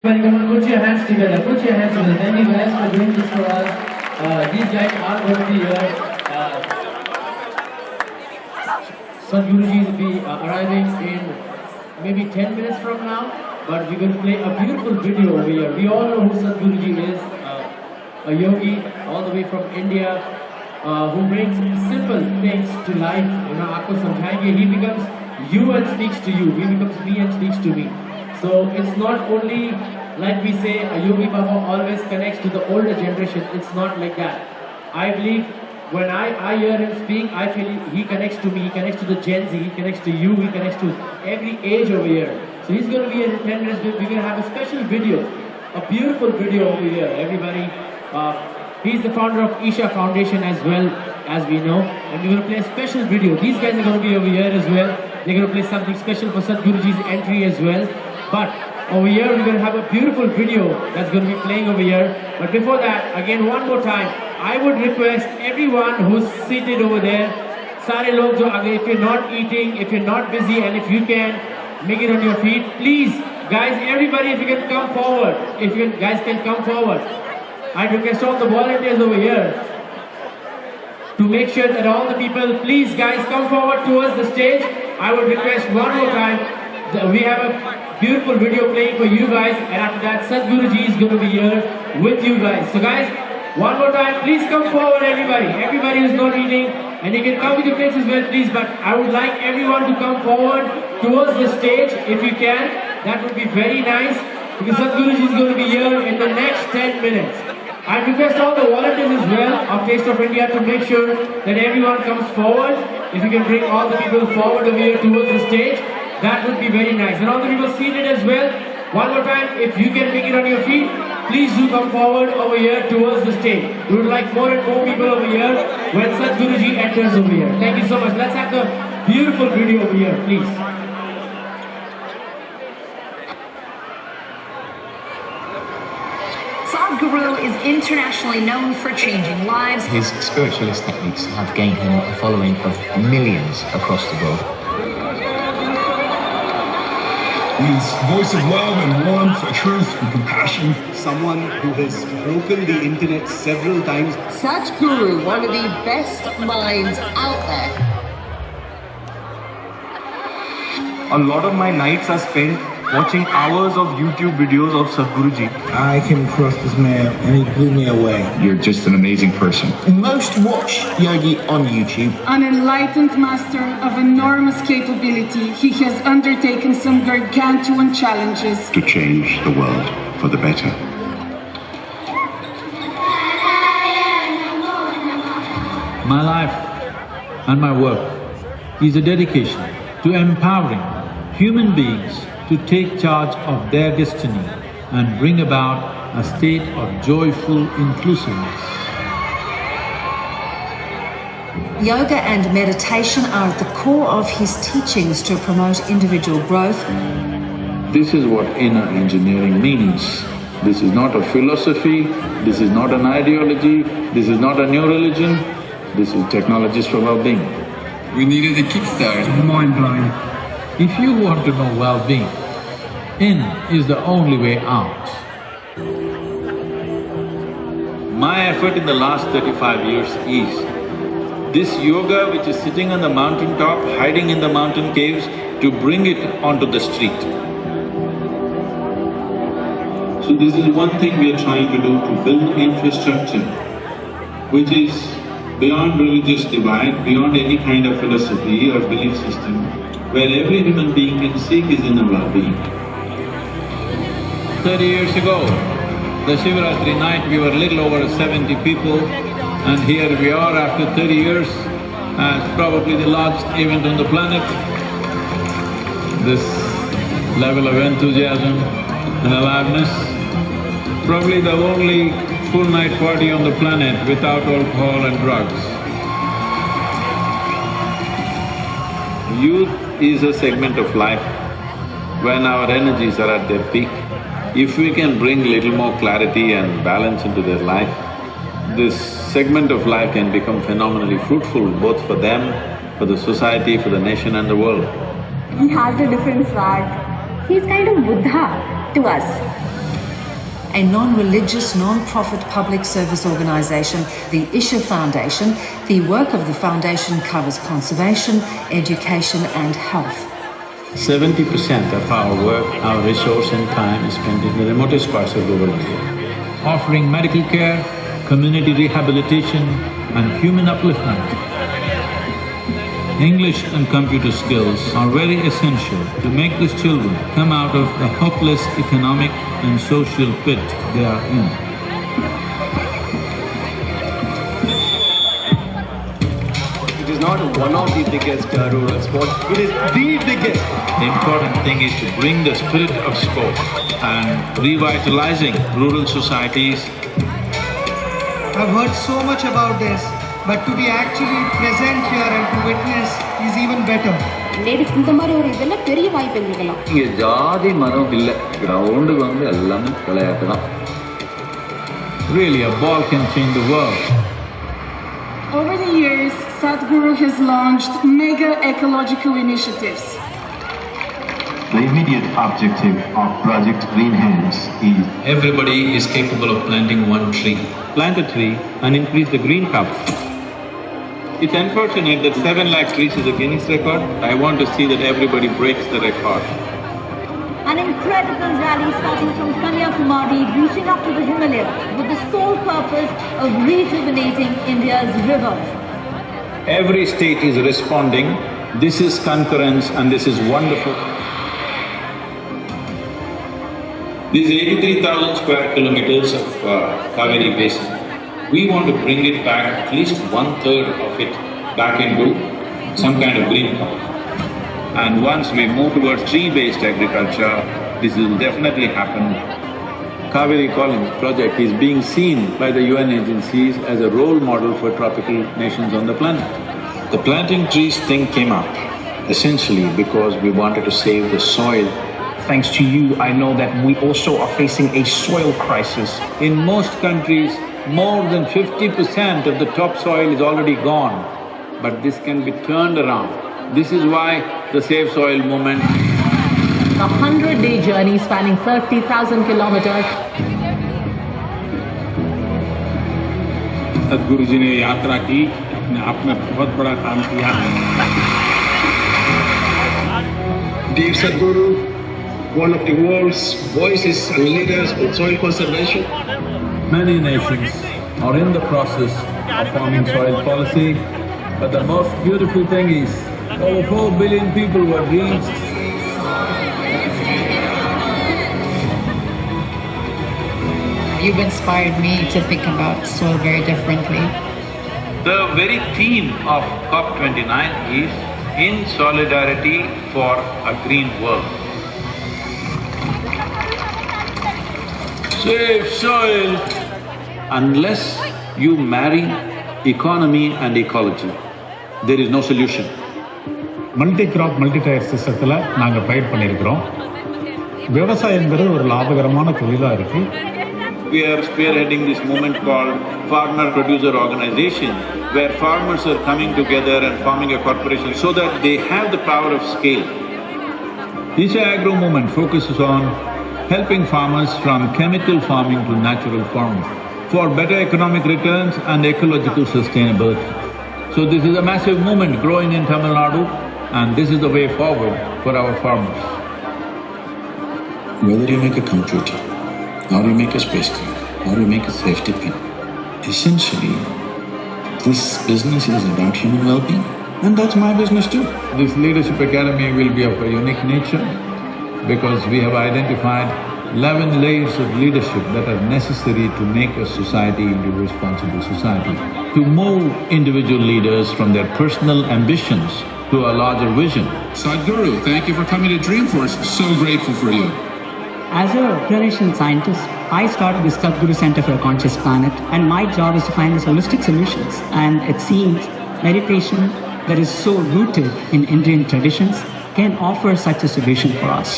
Everybody, come on, put your hands together. Put your hands together. Thank you guys for doing this for us. These guys are going to be here. Sadguruji will be arriving in maybe 10 minutes from now. But we're going to play a beautiful video over here. We all know who Sadguruji is. A yogi all the way from India who brings simple things to life. You know, aapko samjhayenge. He becomes you and speaks to you. He becomes me and speaks to me. So it's not only like we say a Yogi Baba always connects to the older generation. It's not like that. I believe when I hear him speak, I feel he connects to me, he connects to the Gen Z, he connects to you, he connects to every age over here. So he's going to be in 10 minutes. We're going to have a special video, a beautiful video over here. Everybody, he's the founder of Isha Foundation as well, as we know. And we're going to play a special video. These guys are going to be over here as well. They're going to play something special for Sadguruji's entry as well. But over here we're going to have a beautiful video that's going to be playing over here. But before that, again one more time, I would request everyone who's seated over there, sare log jo aage, if you're not eating, if you're not busy, and if you can make it on your feet, please guys, everybody, if you can come forward, if you guys can come forward. I request all the volunteers over here to make sure that all the people, please guys, come forward towards the stage. I would request one more time. We have a beautiful video playing for you guys, and after that Sadguruji is going to be here with you guys. So guys, one more time, please come forward everybody who's not eating, and you can come with your plates as well please, but I would like everyone to come forward towards the stage if you can. That would be very nice, because Sadguruji is going to be here in the next 10 minutes. I request all the volunteers as well of Taste of India to make sure that everyone comes forward. If you can bring all the people forward over here towards the stage, that would be very nice. And all the people seated as well, one more time, if you can make it on your feet, please do come forward over here towards the stage. We would like more and more people over here when Sadguruji enters over here. Thank you so much. Let's have the beautiful video over here, please. Sadguru is internationally known for changing lives. His spiritualist techniques have gained him a following of millions across the world. His voice of love and warmth, truth and compassion. Someone who has broken the internet several times. Sadguru, one of the best minds out there. A lot of my nights are spent watching hours of YouTube videos of Sadguruji. I came across this man and he blew me away. You're just an amazing person. Most watch Yogi on YouTube. An enlightened master of enormous capability, he has undertaken some gargantuan challenges. To change the world for the better. My life and my work is a dedication to empowering human beings to take charge of their destiny and bring about a state of joyful inclusiveness. Yoga and meditation are at the core of his teachings to promote individual growth. This is what inner engineering means. This is not a philosophy, this is not an ideology, this is not a new religion, this is technologies for well-being. We needed a kickstart. Mind-blowing. If you want to know well-being, in is the only way out. My effort in the last 35 years is this yoga which is sitting on the mountain top, hiding in the mountain caves, to bring it onto the street. So this is one thing we are trying to do, to build infrastructure which is beyond religious divide, beyond any kind of philosophy or belief system, where every human being can seek his inner well-being. 30 years ago, the Shivaratri night, we were a little over 70 people, and here we are after 30 years as probably the largest event on the planet. This level of enthusiasm and aliveness, probably the only full night party on the planet without alcohol and drugs. Youth is a segment of life when our energies are at their peak. If we can bring little more clarity and balance into their life, this segment of life can become phenomenally fruitful both for them, for the society, for the nation and the world. He has a different swag. He's kind of Buddha to us. a non-religious, non-profit public service organisation, the Isha Foundation. The work of the foundation covers conservation, education and health. 70% of our work, our resource and time is spent in the remotest parts of rural India, offering medical care, community rehabilitation and human upliftment. English and computer skills are very essential to make these children come out of the hopeless economic and social pit they are in. It is not one of the biggest rural sports, it is the biggest. The important thing is to bring the spirit of sport and revitalizing rural societies. I've heard so much about this, but to be actually present here and to witness is even better. Ladies இந்த மாதிரி ஒரு இதெல்லாம் பெரிய வாய்ப்பு எங்களுக்கெல்லாம். இங்க ஜாதி மதம் இல்லை, கிரவுண்டுக்கு வந்து எல்லாமே விளையாட்டு தான். Really, a ball can change the world. Over the years, Sadguru has launched mega ecological initiatives. The immediate objective of Project Green Hands is everybody is capable of planting one tree. Plant a tree and increase the green cover. It's unfortunate that 7 lakh trees is a Guinness record. I want to see that everybody breaks the record. An incredible rally starting from Kanyakumari, reaching up to the Himalayas with the sole purpose of rejuvenating India's rivers. Every state is responding. This is concurrence and this is wonderful. This is 83,000 square kilometers of Kaveri Basin. We want to bring it back, at least 1/3 of it, back into some kind of green cover. And once we move towards tree-based agriculture, this will definitely happen. Kaveri Colony project is being seen by the UN agencies as a role model for tropical nations on the planet. The planting trees thing came up essentially because we wanted to save the soil. Thanks to you, I know that we also are facing a soil crisis. In most countries, more than 50% of the topsoil is already gone, but this can be turned around. This is why the Save Soil movement… A 100-day journey spanning 30,000 kilometers. सदगुरु जी ने यात्रा की, अपने आप में बहुत बड़ा काम किया। Dear Sadguru, one of the world's voices and leaders in soil conservation. Many nations are in the process of forming soil policy, but the most beautiful thing is over 4 billion people were reached. You've inspired me to think about soil very differently. The very theme of COP29 is in solidarity for a green world. Save soil. Unless you marry economy and ecology, there is no solution. Multi-graph multi-tyre சிஸ்டத்தில் நாங்கள் பயிர் பண்ணியிருக்கிறோம். விவசாயங்கிறது ஒரு லாபகரமான தொழிலாக இருக்கு. We are spearheading this movement called Farmer Producer Organization, where farmers are coming together and forming a corporation so that they have the power of scale. Isha Agro movement focuses on helping farmers from chemical farming to natural farming for better economic returns and ecological sustainability. So this is a massive movement growing in Tamil Nadu, and this is the way forward for our farmers. Whether you make a computer, or you make a space car, or you make a safety pin, essentially, this business is about human well-being, and that's my business too. This leadership academy will be of a unique nature because we have identified 11 layers of leadership that are necessary to make a society into a responsible society, to move individual leaders from their personal ambitions to a larger vision. Sadguru, thank you for coming to Dreamforce. So grateful for you. As a clinician scientist, I started the Sadguru Center for a Conscious Planet, and my job is to find these holistic solutions. And it seems meditation that is so rooted in Indian traditions can offer such a solution for us.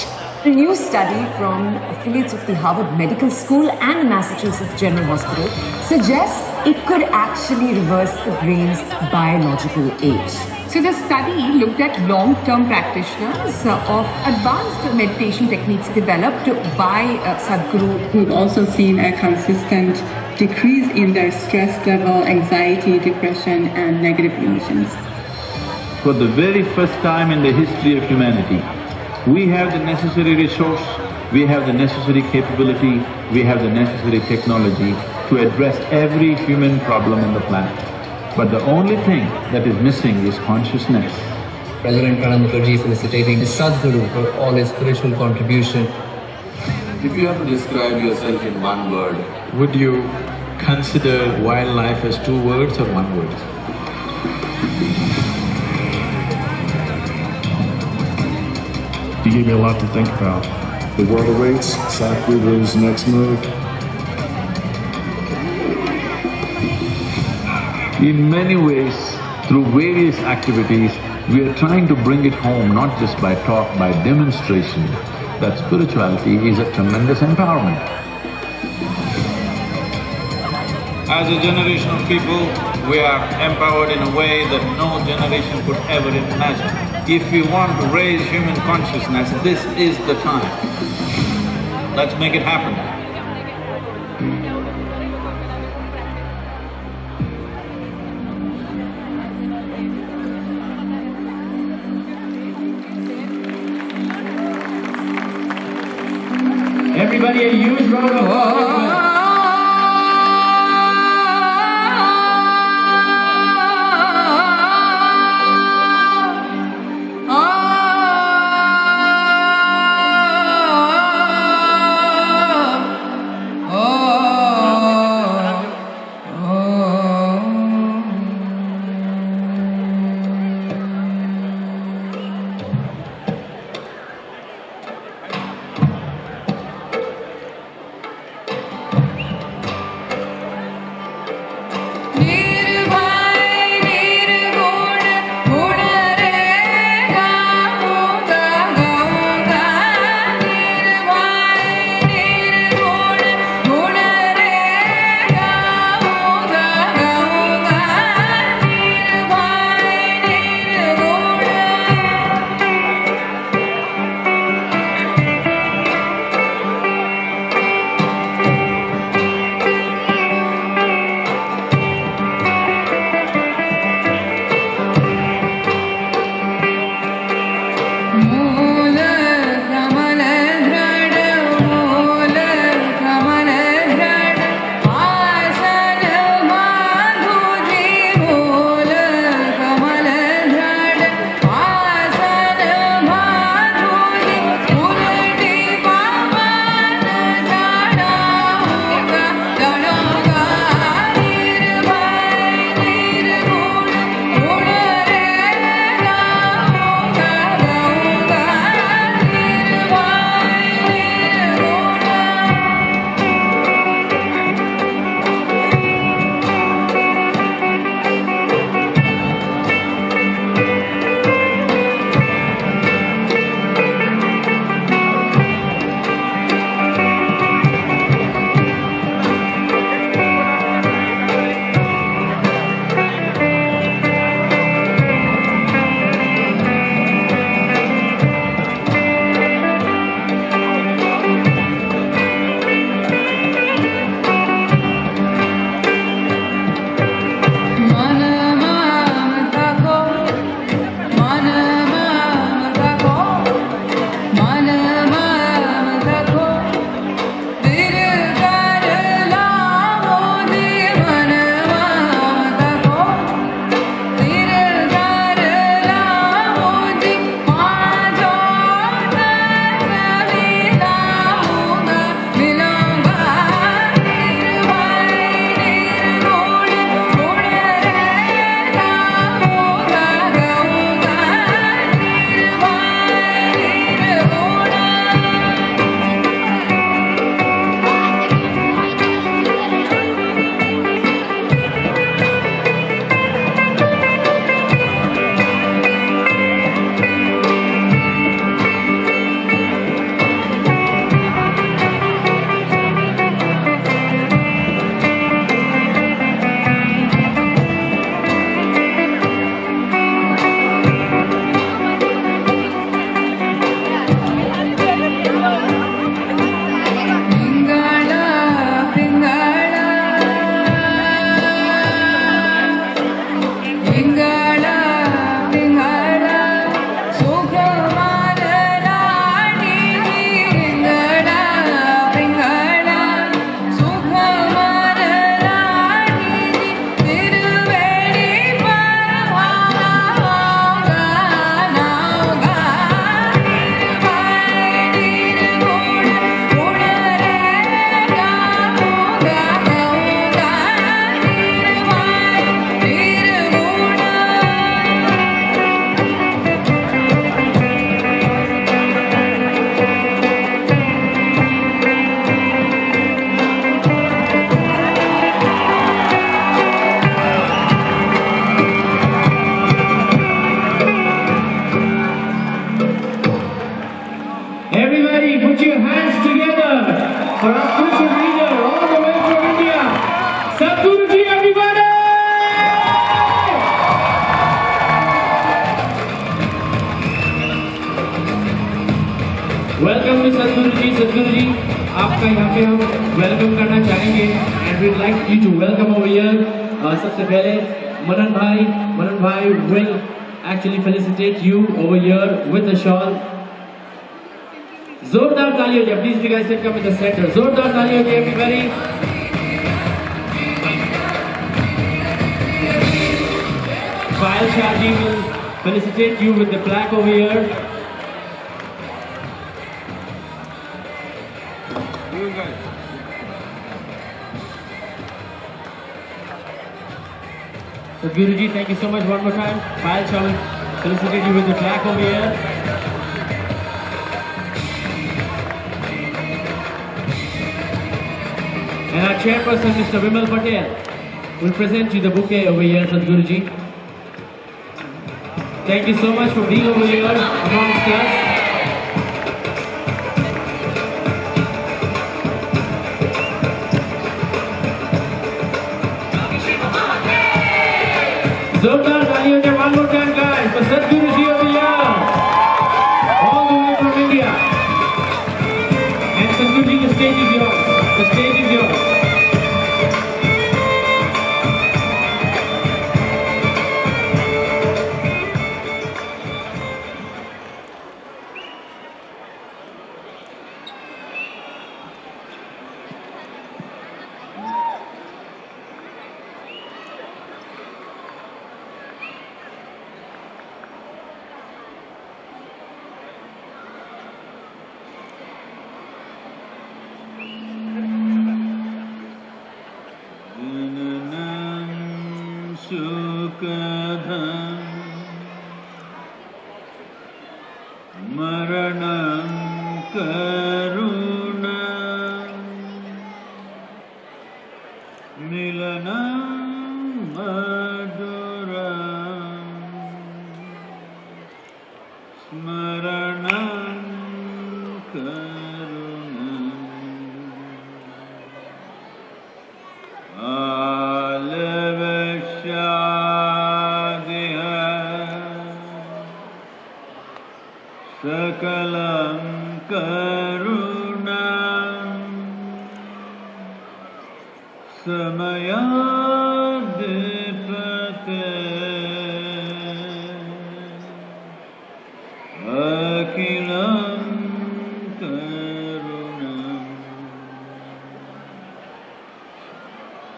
A new study from affiliates of the Harvard Medical School and Massachusetts General Hospital suggests it could actually reverse the brain's biological age. So the study looked at long-term practitioners of advanced meditation techniques developed by Sadguru. We've also seen a consistent decrease in their stress level, anxiety, depression, and negative emotions. For the very first time in the history of humanity, we have the necessary resource, we have the necessary capability, we have the necessary technology to address every human problem on the planet. But the only thing that is missing is consciousness. President Pranab Mukherjee felicitating Sadguru for all his spiritual contribution. If you have to describe yourself in one word, would you consider wildlife as 2 words or 1 word? You gave me a lot to think about. The world awaits Sadguru's next move. In many ways, through various activities, we are trying to bring it home, not just by talk, by demonstration, that spirituality is a tremendous empowerment. As a generation of people, we are empowered in a way that no generation could ever imagine. If we want to raise human consciousness, this is the time. Let's make it happen. Everybody, a huge round of applause. विमल जी, आपका यहाँ पे हम welcome करना चाहेंगे and we'd like you to welcome over here. सबसे पहले मनन भाई will actually felicitate you over here with the shawl. जोरदार ताली हो जाए, please you guys can come in the center. जोरदार ताली हो जाए everybody. Isha ji will felicitate you with the plaque over here. You guys. Sadguru ji, thank you so much one more time. Isha will felicitate you with the plaque over here. And our chairperson, Mr. Vimal Patel, will present you the bouquet over here, Sadguru ji. Thank you so much for being over here amongst us. Zordar taaliyon one more time, guys, for Sadguru ji over here, all the way from India. And Sadguru ji, the stage is yours. The stage is yours.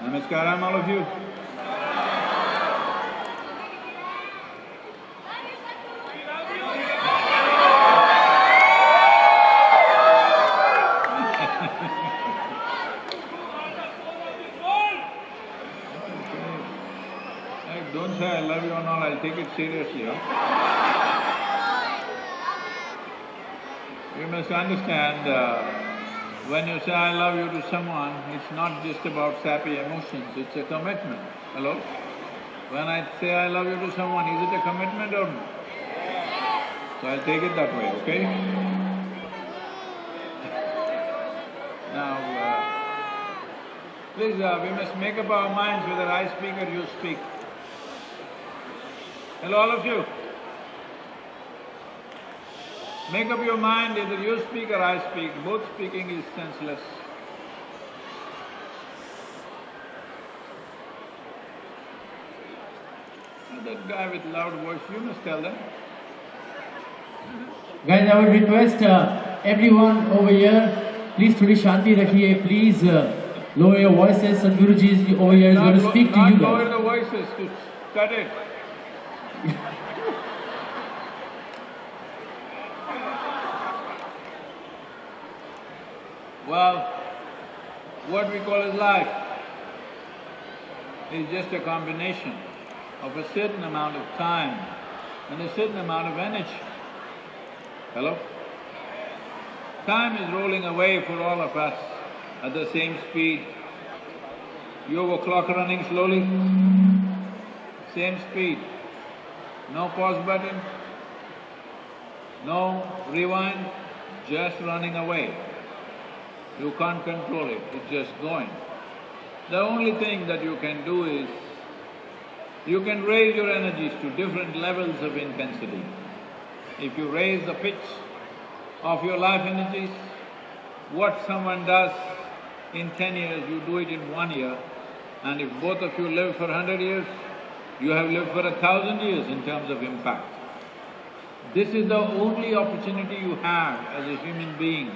Namaskaram, all of you. Don't say I love you or not, I'll take it seriously. You must understand, when you say I love you to someone, it's not just about sappy emotions, it's a commitment. Hello? When I say I love you to someone, is it a commitment or not? So I'll take it that way, okay? Now, please, we must make up our minds whether I speak or you speak. Hello, all of you. Make up your mind, either you speak or I speak. Both speaking is senseless. That guy with loud voice, you must tell them. Guys, I would request everyone over here, please thodi shanti rakhiye, please lower your voices. Sadguru ji is over here, is going to speak to you guys. Not lower the voices, to cut it. Well, what we call as life is just a combination of a certain amount of time and a certain amount of energy. Hello? Time is rolling away for all of us at the same speed. You have a clock running slowly, same speed. No pause button, no rewind, just running away. You can't control it, it's just going. The only thing that you can do is, you can raise your energies to different levels of intensity. If you raise the pitch of your life energies, What someone does in 10 years, you do it in 1 year, and if both of you live for 100 years, you have lived for 1,000 years in terms of impact. This is the only opportunity you have as a human being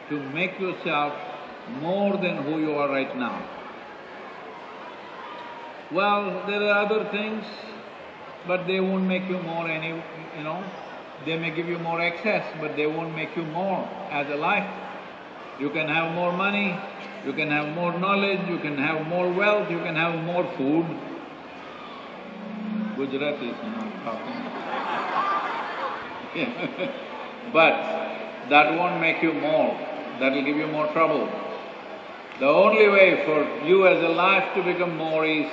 to make yourself more than who you are right now. Well, there are other things, but they won't make you more they may give you more access, but they won't make you more as a life. You can have more money, you can have more knowledge, you can have more wealth, you can have more food. Gujarati is not talking. But that won't make you more, that will give you more trouble. The only way for you as a life to become more is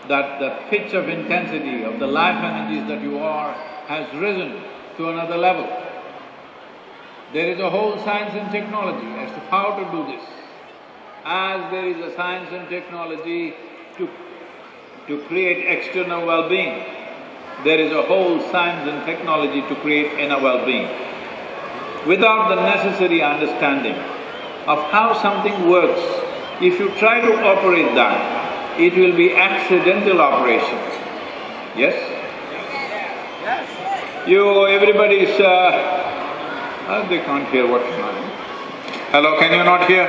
that the pitch of intensity of the life energies that you are has risen to another level. There is a whole science and technology as to how to do this. As there is a science and technology to create external well-being, there is a whole science and technology to create inner well-being. Without the necessary understanding of how something works, if you try to operate that, it will be accidental operation. Yes? Yes. Everybody's… they can't hear what you're saying. Hello, can you not hear?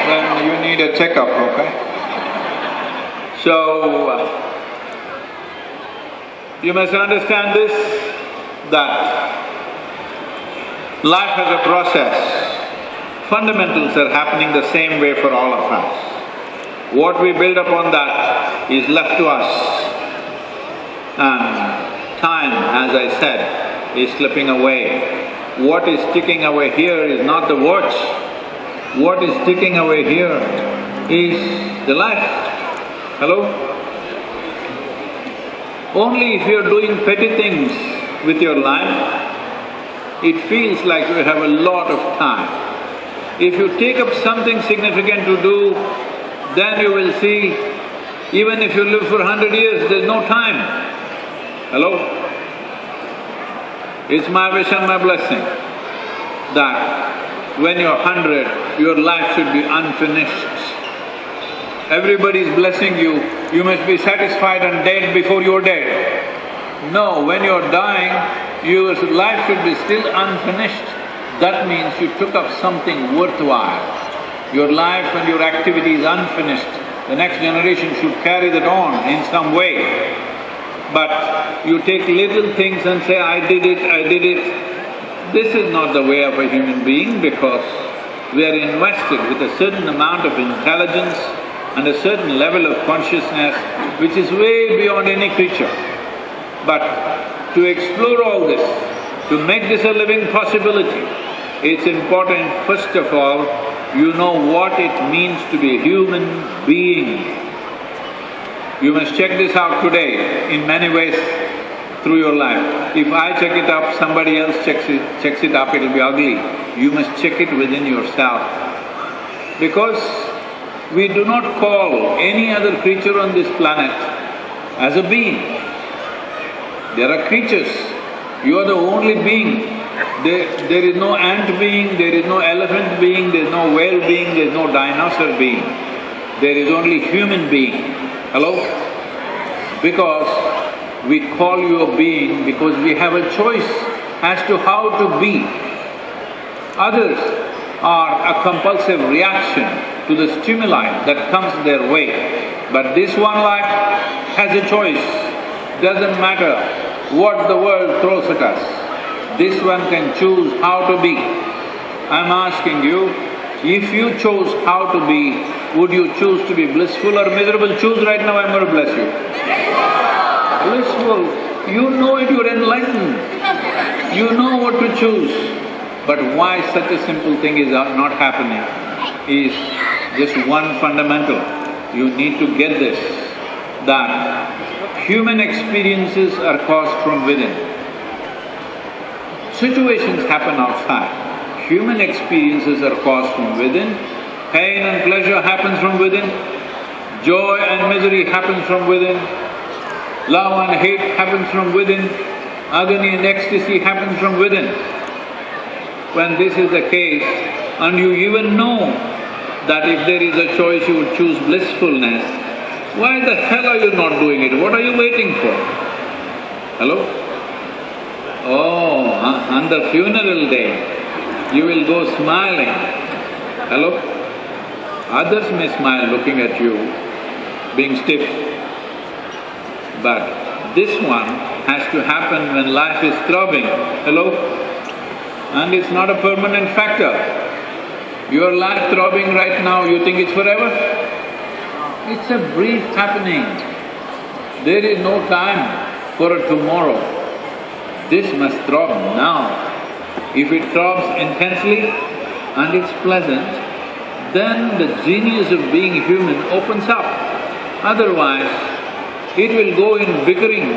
Then you need a checkup, okay? So, you must understand this, that life has a process. Fundamentals are happening the same way for all of us. What we build upon that is left to us. And time, as I said, is slipping away. What is ticking away here is not the watch. What is ticking away here is the life. Hello? Only if you're doing petty things with your life, it feels like you have a lot of time. If you take up something significant to do, then you will see, even if you live for 100 years, there's no time. Hello? It's my wish and my blessing that when you're 100, your life should be unfinished. Everybody is blessing you, you must be satisfied and dead before you're dead. No, when you're dying, your life should be still unfinished. That means you took up something worthwhile. Your life and your activity is unfinished. The next generation should carry that on in some way. But you take little things and say, I did it. This is not the way of a human being, because we are invested with a certain amount of intelligence and a certain level of consciousness which is way beyond any creature. But to explore all this, to make this a living possibility, it's important, first of all, you know what it means to be a human being. You must check this out today in many ways through your life. If I check it up, somebody else checks it up, it'll be ugly. You must check it within yourself. Because we do not call any other creature on this planet as a being. There are creatures, you are the only being. There is no ant being, there is no elephant being, there is no whale being, there is no dinosaur being. There is only human being. Hello? Because we call you a being because we have a choice as to how to be. Others are a compulsive reaction to the stimuli that comes their way. But this one life has a choice. Doesn't matter what the world throws at us. This one can choose how to be. I'm asking you, if you chose how to be, would you choose to be blissful or miserable? Choose right now, I'm going to bless you. Blissful, you know it, you're enlightened. You know what to choose. But why such a simple thing is not happening is just one fundamental. You need to get this, that human experiences are caused from within. Situations happen outside. Human experiences are caused from within. Pain and pleasure happens from within. Joy and misery happens from within. Love and hate happens from within. Agony and ecstasy happens from within. When this is the case, and you even know that if there is a choice you would choose blissfulness, why the hell are you not doing it? What are you waiting for? Hello? Oh, on the funeral day, you will go smiling. Hello? Others may smile looking at you, being stiff. But this one has to happen when life is throbbing. Hello? And it's not a permanent factor. Your life throbbing right now, you think it's forever? It's a brief happening. There is no time for a tomorrow. This must throb now. If it throbs intensely and it's pleasant, then the genius of being human opens up. Otherwise, it will go in bickering.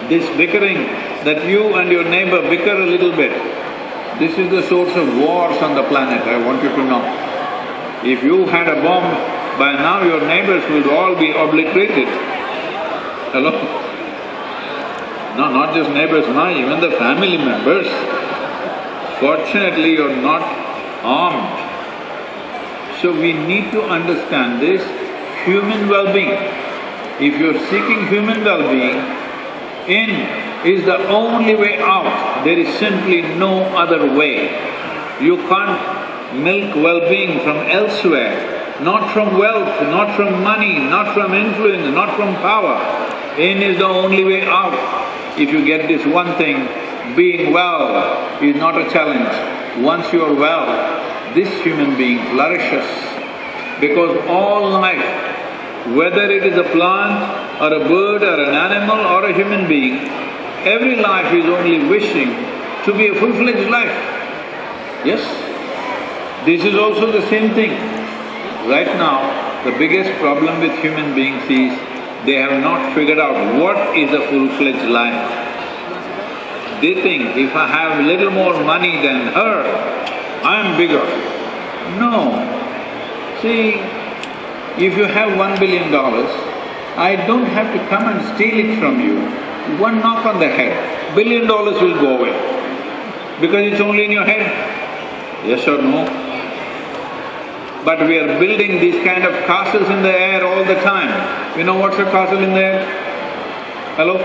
This bickering that you and your neighbor bicker a little bit, this is the source of wars on the planet, I want you to know. If you had a bomb, by now your neighbors would all be obliterated. Hello? No, not just neighbors, no, even the family members. Fortunately, you're not armed. So we need to understand this human well-being. If you're seeking human well-being, in is the only way out. There is simply no other way. You can't milk well-being from elsewhere. Not from wealth, not from money, not from influence, not from power. In is the only way out. If you get this one thing, being well is not a challenge. Once you are well, this human being flourishes. Because all life, whether it is a plant or a bird or an animal or a human being, every life is only wishing to be a full-fledged life. Yes? This is also the same thing. Right now, the biggest problem with human beings is they have not figured out what is a full-fledged life. They think, if I have little more money than her, I am bigger. No. See, if you have $1 billion, I don't have to come and steal it from you. One knock on the head, $1 billion will go away. Because it's only in your head. Yes or no? But we are building these kind of castles in the air all the time. You know what's a castle in the air? Hello?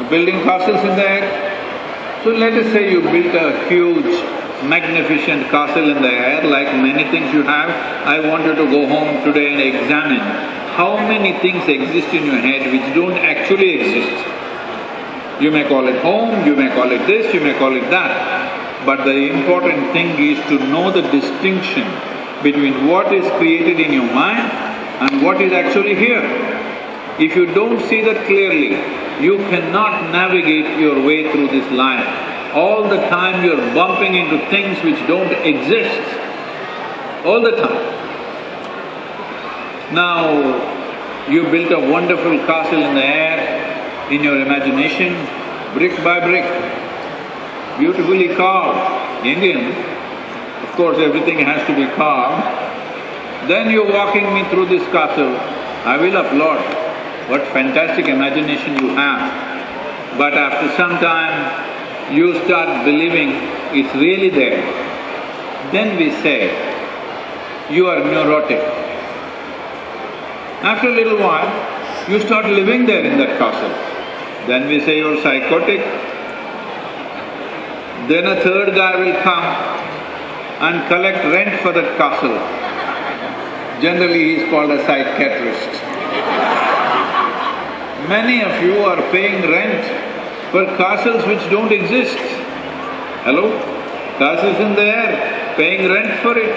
Building castles in the air. So let us say you built a huge, magnificent castle in the air, like many things you have. I want you to go home today and examine how many things exist in your head which don't actually exist. You may call it home, you may call it this, you may call it that. But the important thing is to know the distinction between what is created in your mind and what is actually here. If you don't see that clearly, you cannot navigate your way through this life. All the time you're bumping into things which don't exist, all the time. Now, you built a wonderful castle in the air, in your imagination, brick by brick, beautifully carved, Indian. Of course, everything has to be carved. Then you're walking me through this castle, I will applaud. What fantastic imagination you have. But after some time, you start believing it's really there. Then we say, you are neurotic. After a little while, you start living there in that castle. Then we say you're psychotic. Then a third guy will come and collect rent for that castle. Generally, he's called a psychiatrist. Many of you are paying rent for castles which don't exist. Hello? Castles in the air, paying rent for it.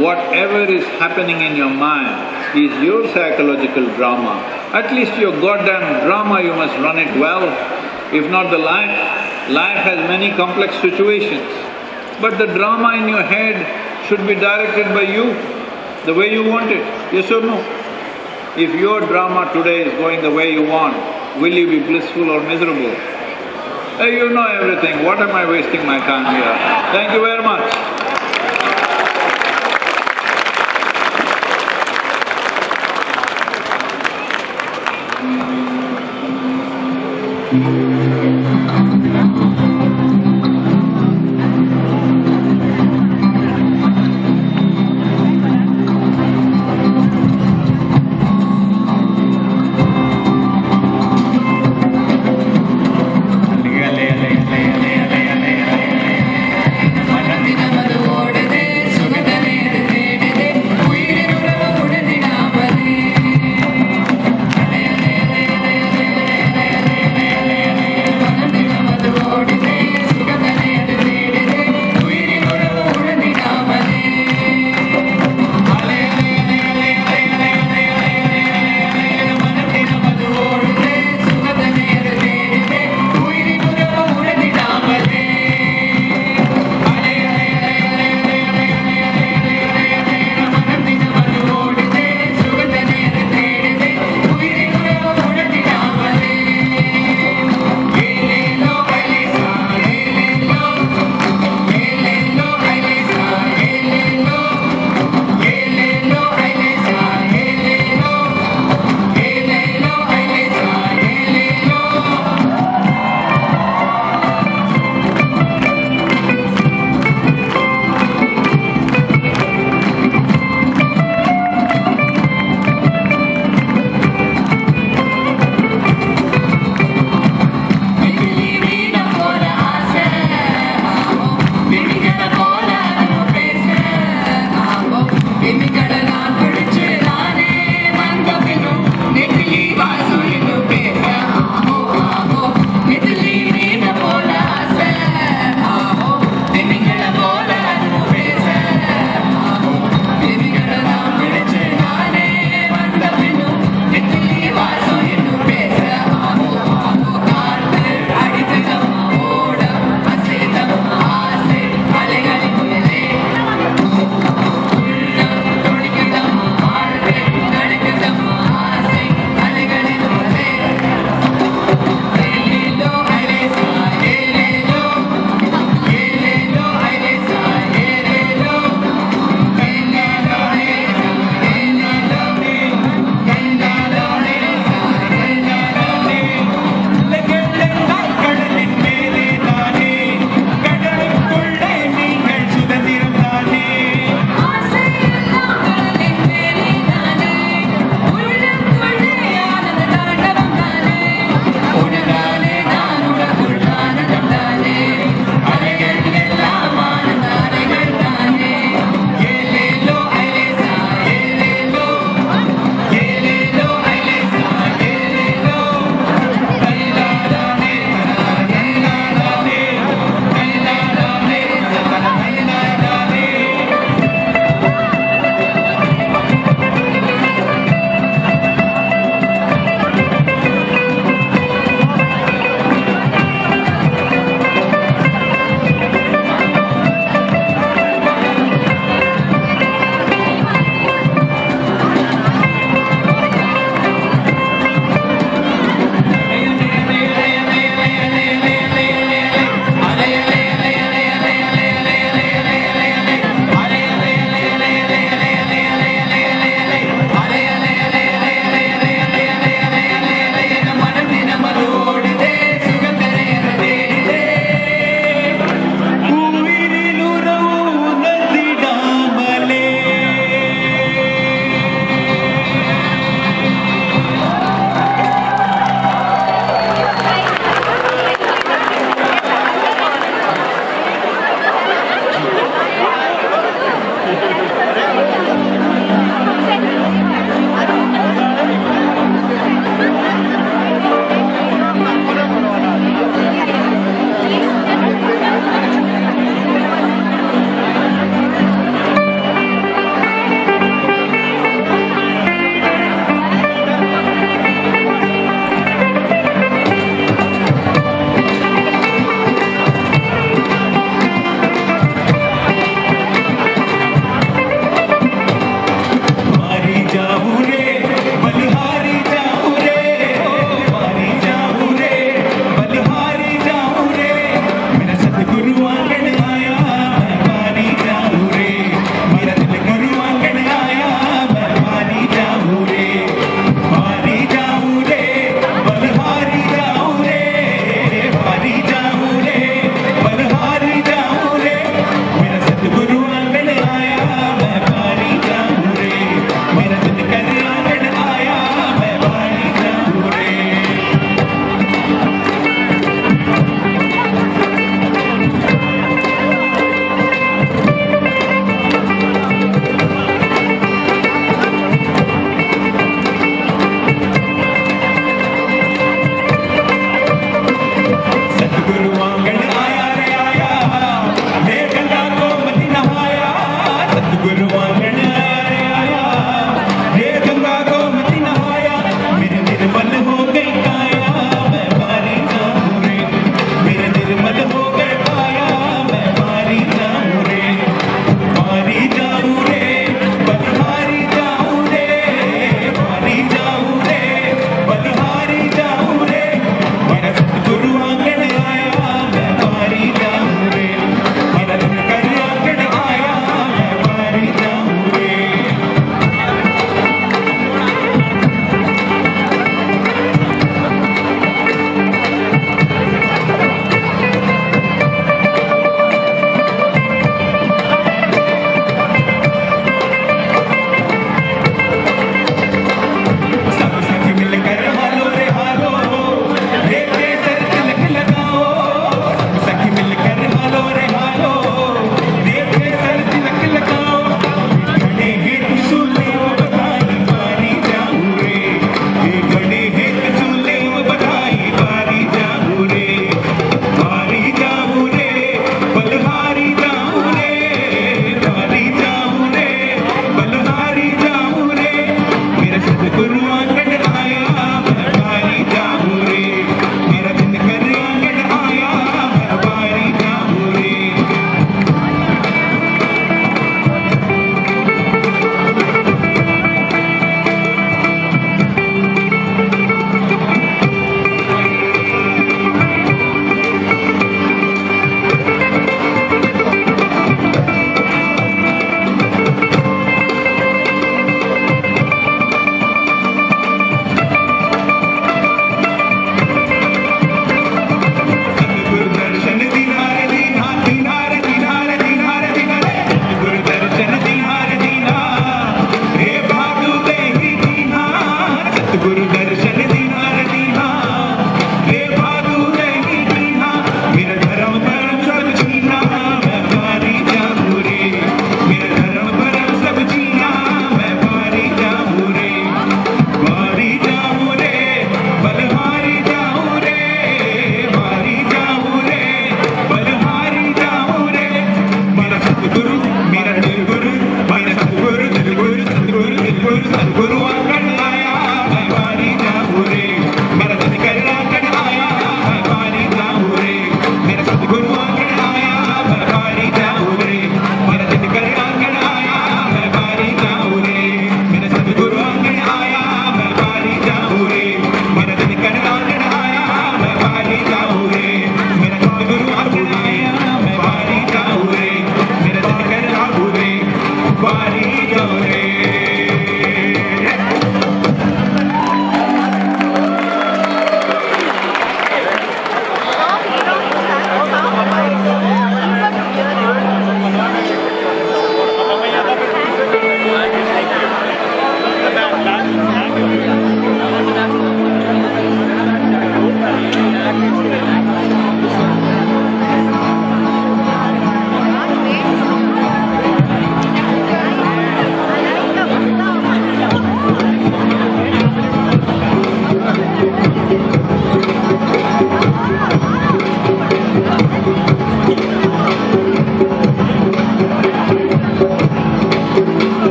Whatever is happening in your mind is your psychological drama. At least your goddamn drama, you must run it well. If not the life, life has many complex situations. But the drama in your head should be directed by you, the way you want it, yes or no? If your drama today is going the way you want, will you be blissful or miserable? Hey, you know everything, what am I wasting my time here? Thank you very much.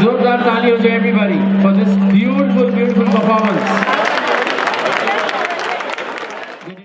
जोरदार ताली हो जाए everybody for this beautiful